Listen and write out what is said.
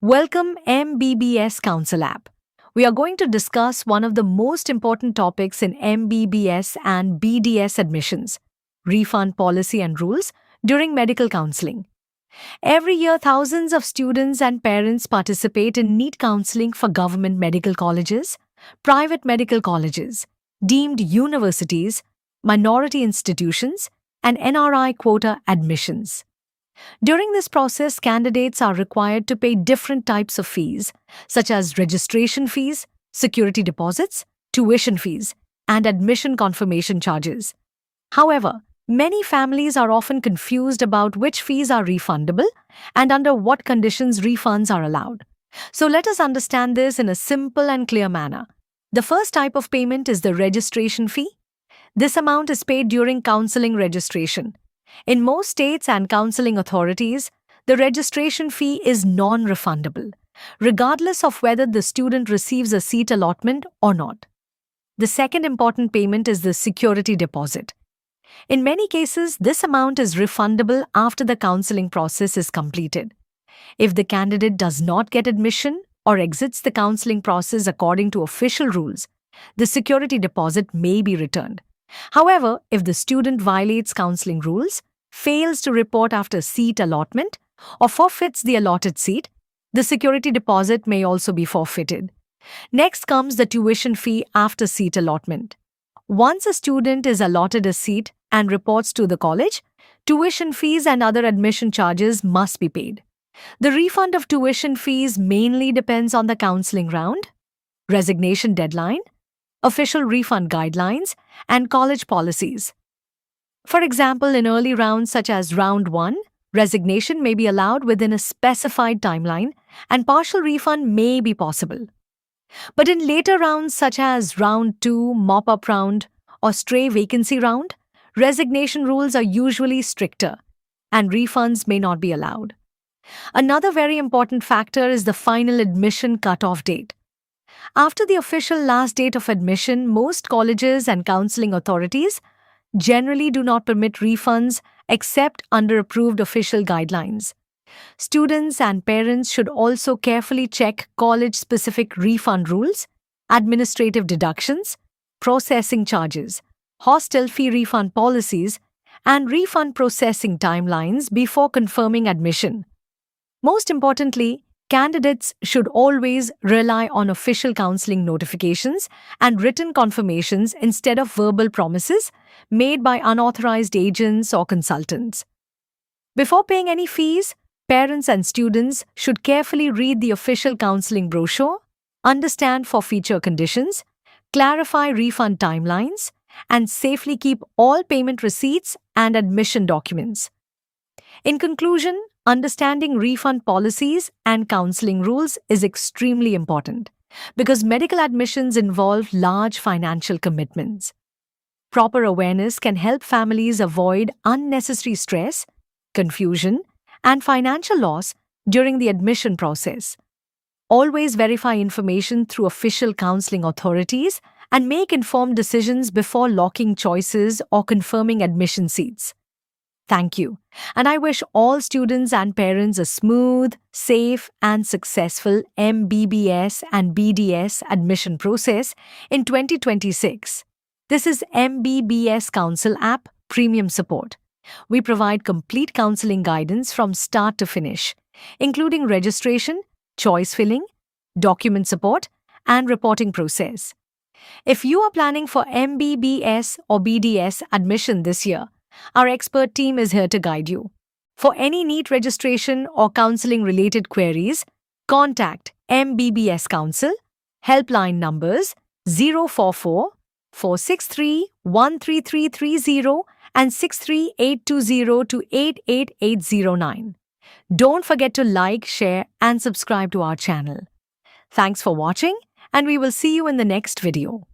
Welcome MBBS Council app. We are going to discuss one of the most important topics in MBBS and BDS admissions, refund policy and rules during medical counseling. Every year, thousands of students and parents participate in NEET counseling for government medical colleges, private medical colleges, deemed universities, minority institutions, and NRI quota admissions. During this process, candidates are required to pay different types of fees, such as registration fees, security deposits, tuition fees, and admission confirmation charges. However, many families are often confused about which fees are refundable and under what conditions refunds are allowed. So let us understand this in a simple and clear manner. The first type of payment is the registration fee. This amount is paid during counseling registration. In most states and counseling authorities, the registration fee is non-refundable, regardless of whether the student receives a seat allotment or not. The second important payment is the security deposit. In many cases, this amount is refundable after the counseling process is completed. If the candidate does not get admission or exits the counseling process according to official rules, the security deposit may be returned. However, if the student violates counseling rules, fails to report after seat allotment, or forfeits the allotted seat, the security deposit may also be forfeited. Next comes the tuition fee after seat allotment. Once a student is allotted a seat and reports to the college, tuition fees and other admission charges must be paid. The refund of tuition fees mainly depends on the counseling round, resignation deadline, official refund guidelines, and college policies. For example, in early rounds such as Round 1, resignation may be allowed within a specified timeline and partial refund may be possible. But in later rounds such as Round 2, mop-up round, or stray vacancy round, resignation rules are usually stricter and refunds may not be allowed. Another very important factor is the final admission cutoff date. After the official last date of admission, most colleges and counseling authorities generally do not permit refunds except under approved official guidelines. Students and parents should also carefully check college-specific refund rules, administrative deductions, processing charges, hostel fee refund policies, and refund processing timelines before confirming admission. Most importantly, candidates should always rely on official counseling notifications and written confirmations instead of verbal promises made by unauthorized agents or consultants. Before paying any fees, parents and students should carefully read the official counseling brochure, understand forfeiture conditions, clarify refund timelines, and safely keep all payment receipts and admission documents. In conclusion, understanding refund policies and counseling rules is extremely important because medical admissions involve large financial commitments. Proper awareness can help families avoid unnecessary stress, confusion, and financial loss during the admission process. Always verify information through official counseling authorities and make informed decisions before locking choices or confirming admission seats. Thank you, and I wish all students and parents a smooth, safe, and successful MBBS and BDS admission process in 2026. This is MBBS Council app Premium Support. We provide complete counseling guidance from start to finish, including registration, choice filling, document support, and reporting process. If you are planning for MBBS or BDS admission this year, our expert team is here to guide you. For any NEET registration or counseling-related queries, contact MBBS Council, helpline numbers 044 463 13330 and 63820 to 88809. Don't forget to like, share, and subscribe to our channel. Thanks for watching, and we will see you in the next video.